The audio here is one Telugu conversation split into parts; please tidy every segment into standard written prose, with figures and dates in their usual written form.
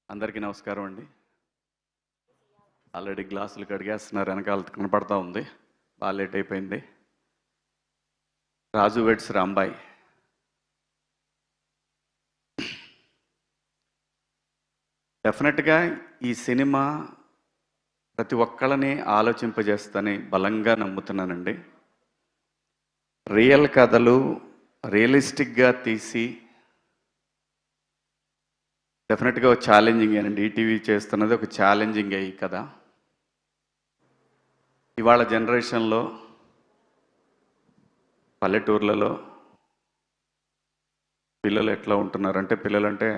అందరికీ నమస్కారం అండి. ఆల్రెడీ గ్లాసులు కడిగేస్తున్నారు, వెనకాల కనపడతా ఉంది. బాగా లేట్ అయిపోయింది. రాజు వెడ్స్ రాంబాయ్. డెఫినెట్గా ఈ సినిమా ప్రతి ఒక్కళ్ళని ఆలోచింపజేస్తని బలంగా నమ్ముతున్నానండి. రియల్ కథలు రియలిస్టిక్గా తీసి డెఫినెట్గా ఒక ఛాలెంజింగ్ అండి. ఈటీవీ చేస్తున్నది ఒక ఛాలెంజింగ్ ఈ కథ. ఇవాళ జనరేషన్లో పల్లెటూర్లలో పిల్లలు ఎట్లా ఉంటున్నారంటే, పిల్లలంటే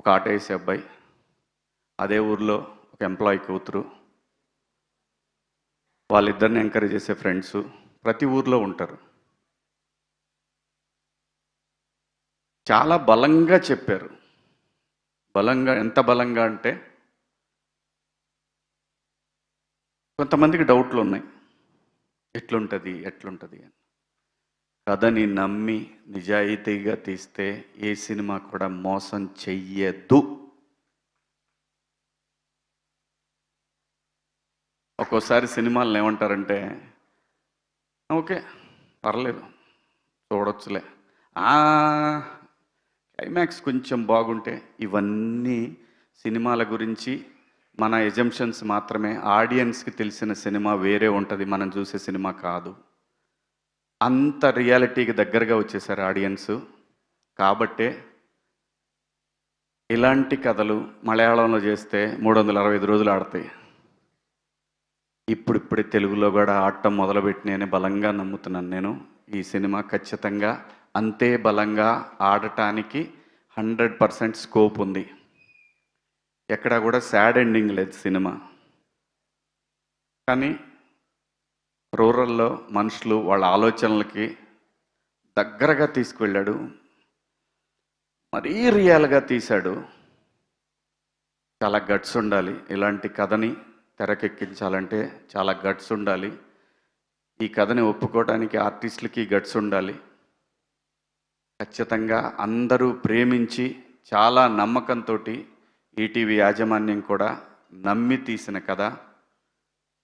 ఒక ఆటో వేసే అబ్బాయి, అదే ఊర్లో ఒక ఎంప్లాయీ కూతురు, వాళ్ళిద్దరిని ఎంకరేజ్ చేసే ఫ్రెండ్స్ ప్రతి ఊర్లో ఉంటారు. చాలా బలంగా చెప్పారు. బలంగా, ఎంత బలంగా అంటే కొంతమందికి డౌట్లు ఉన్నాయి, ఎట్లుంటుంది అని. కథని నమ్మి నిజాయితీగా తీస్తే ఏ సినిమా కూడా మోసం చెయ్యదు. ఒక్కోసారి సినిమాలను ఏమంటారంటే, ఓకే పర్లేదు చూడొచ్చులే, క్లైమాక్స్ కొంచెం బాగుంటే. ఇవన్నీ సినిమాల గురించి మన ఎజంప్షన్స్ మాత్రమే. ఆడియన్స్కి తెలిసిన సినిమా వేరే ఉంటుంది, మనం చూసే సినిమా కాదు. అంత రియాలిటీకి దగ్గరగా వచ్చేసారు ఆడియన్స్. కాబట్టే ఇలాంటి కథలు మలయాళంలో చేస్తే 365 రోజులు ఆడతాయి. ఇప్పుడిప్పుడే తెలుగులో కూడా ఆడటం మొదలుపెట్టినని బలంగా నమ్ముతున్నాను నేను. ఈ సినిమా ఖచ్చితంగా అంతే బలంగా ఆడటానికి 100% స్కోప్ ఉంది. ఎక్కడా కూడా సాడ్ ఎండింగ్ లేదు సినిమా. కానీ రూరల్లో మనుషులు వాళ్ళ ఆలోచనలకి దగ్గరగా తీసుకువెళ్ళాడు, మరీ రియల్గా తీశాడు. చాలా గట్స్ ఉండాలి ఇలాంటి కథని తెరకెక్కించాలంటే, చాలా గట్స్ ఉండాలి. ఈ కథని ఒప్పుకోవడానికి ఆర్టిస్టులకి గట్స్ ఉండాలి. ఖచ్చితంగా అందరూ ప్రేమించి చాలా నమ్మకంతో ఈటీవీ యాజమాన్యం కూడా నమ్మి తీసిన కథ.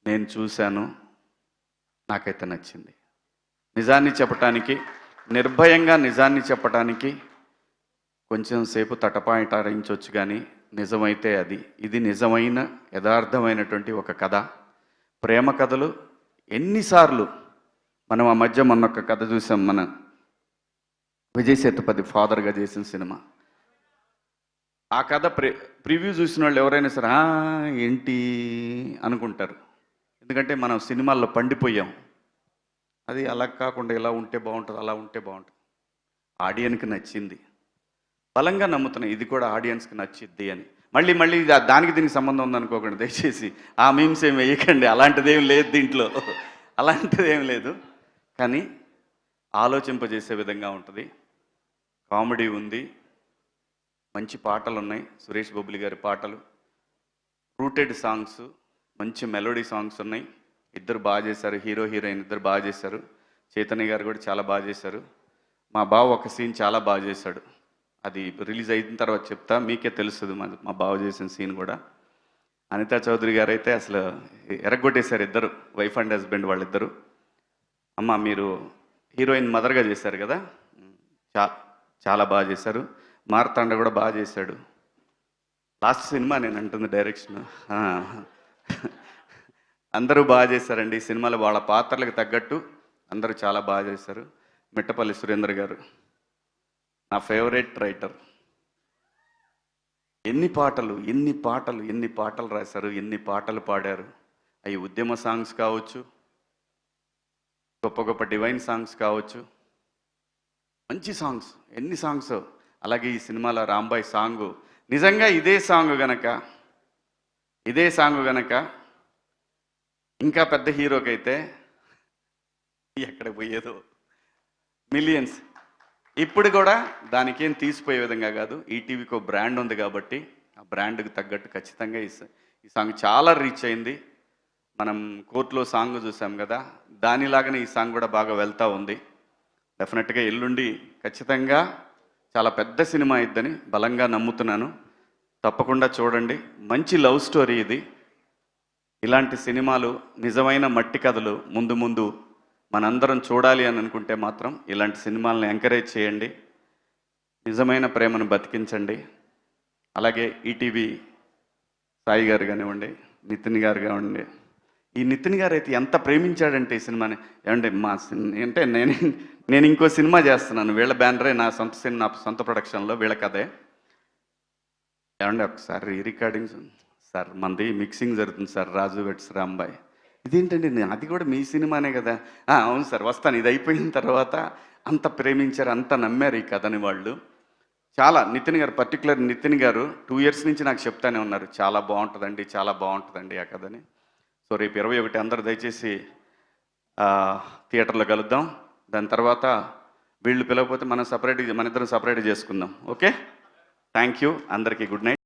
నేను చూశాను, నాకైతే నచ్చింది. నిజాన్ని చెప్పటానికి, నిర్భయంగా నిజాన్ని చెప్పటానికి కొంచెం సేపు తటపాయింటారించవచ్చు, కానీ నిజమైతే ఇది నిజమైన యథార్థమైనటువంటి ఒక కథ. ప్రేమ కథలు ఎన్నిసార్లు మనం ఆ మధ్య మొన్న ఒక కథ చూసాం, మన విజయ్ సేతుపతి ఫాదర్గా చేసిన సినిమా. ఆ కథ ప్రివ్యూ చూసిన వాళ్ళు ఎవరైనా సరే ఏంటి అనుకుంటారు. ఎందుకంటే మనం సినిమాల్లో పండిపోయాం. అది అలా కాకుండా ఇలా ఉంటే బాగుంటుంది, అలా ఉంటే బాగుంటుంది. ఆడియన్స్కి నచ్చింది, బలంగా నమ్ముతున్నాయి ఇది కూడా ఆడియన్స్కి నచ్చిద్ది అని. మళ్ళీ దానికి దీనికి సంబంధం ఉందనుకోకండి దయచేసి. ఆ మీమ్స్ ఏం వేయకండి, అలాంటిదేం లేదు దీంట్లో, అలాంటిదేం లేదు. కానీ ఆలోచింపజేసే విధంగా ఉంటుంది. కామెడీ ఉంది, మంచి పాటలు ఉన్నాయి, సురేష్ బొబ్బిలి గారి పాటలు, రూటెడ్ సాంగ్స్, మంచి మెలోడీ సాంగ్స్ ఉన్నాయి. ఇద్దరు బాగా చేశారు, హీరో హీరోయిన్ ఇద్దరు బాగా చేశారు. చైతన్య గారు కూడా చాలా బాగా చేశారు. మా బావ ఒక సీన్ చాలా బాగా చేశాడు, అది రిలీజ్ అయిన తర్వాత చెప్తా, మీకే తెలుస్తుంది మా బావ చేసిన సీన్ కూడా. అనితా చౌదరి గారు అయితే అసలు ఎరగొట్టేశారు. ఇద్దరు వైఫ్ అండ్ హస్బెండ్ వాళ్ళిద్దరు. అమ్మ మీరు హీరోయిన్ మదర్గా చేశారు కదా, చాలా బాగా చేశారు. మార్తాండ కూడా బాగా చేశాడు. లాస్ట్ సినిమా నేను అంటుంది డైరెక్షన్. అందరూ బాగా చేశారండి ఈ సినిమాలో, వాళ్ళ పాత్రలకు తగ్గట్టు అందరూ చాలా బాగా చేశారు. మిట్టపల్లి సురేందర్ గారు నా ఫేవరెట్ రైటర్. ఎన్ని పాటలు రాశారు, ఎన్ని పాటలు పాడారు. అవి ఉద్యమ సాంగ్స్ కావచ్చు, గొప్ప గొప్ప డివైన్ సాంగ్స్ కావచ్చు, మంచి సాంగ్స్, ఎన్ని సాంగ్స్. అలాగే ఈ సినిమాలో రాంబాయ్ సాంగు, నిజంగా ఇదే సాంగ్ గనక ఇంకా పెద్ద హీరోకైతే ఎక్కడ పోయేదో, మిలియన్స్. ఇప్పుడు కూడా దానికేం తీసిపోయే విధంగా కాదు. ఈటీవీకి బ్రాండ్ ఉంది కాబట్టి ఆ బ్రాండ్కి తగ్గట్టు ఖచ్చితంగా ఈ సాంగ్ చాలా రీచ్ అయింది. మనం కోర్టులో సాంగ్ చూసాం కదా, దానిలాగానే ఈ సాంగ్ కూడా బాగా వెళ్తూ ఉంది. డెఫినెట్గా ఎల్లుండి ఖచ్చితంగా చాలా పెద్ద సినిమా ఇద్దని బలంగా నమ్ముతున్నాను. తప్పకుండా చూడండి. మంచి లవ్ స్టోరీ ఇది. ఇలాంటి సినిమాలు, నిజమైన మట్టి కథలు ముందు ముందు మనందరం చూడాలి అని అనుకుంటే మాత్రం ఇలాంటి సినిమాలను ఎంకరేజ్ చేయండి. నిజమైన ప్రేమను బతికించండి. అలాగే ఈటీవీ సాయి గారు కానివ్వండి, నితిన్ గారు కానివ్వండి. ఈ నితిన్ గారు అయితే ఎంత ప్రేమించాడంటే ఈ సినిమాని. ఏమంటే అంటే నేను ఇంకో సినిమా చేస్తున్నాను, వీళ్ళ బ్యానరే, నా సొంత సినిమా, నా సొంత ప్రొడక్షన్లో వీళ్ళ కథే. ఏమంటే ఒకసారి రికార్డింగ్స్ సార్, మనది మిక్సింగ్ జరుగుతుంది సార్, రాజు వెట్స్ రాంబాయ్. ఇదేంటండి, అది కూడా మీ సినిమానే కదా. అవును సార్, వస్తాను. ఇది అయిపోయిన తర్వాత అంత ప్రేమించారు, అంత నమ్మారు ఈ కథని వాళ్ళు. చాలా నితిన్ గారు, పర్టికులర్ నితిన్ గారు 2 years నుంచి నాకు చెప్తానే ఉన్నారు, చాలా బాగుంటుందండి, చాలా బాగుంటుందండి ఆ కథని. సో రేపు 21 అందరూ దయచేసి థియేటర్లో కలుద్దాం. దాని తర్వాత వీళ్ళు పిలవకపోతే మనం మన ఇద్దరం సపరేట్గా చేసుకుందాం. ఓకే, థ్యాంక్ యూ అందరికీ. Good night.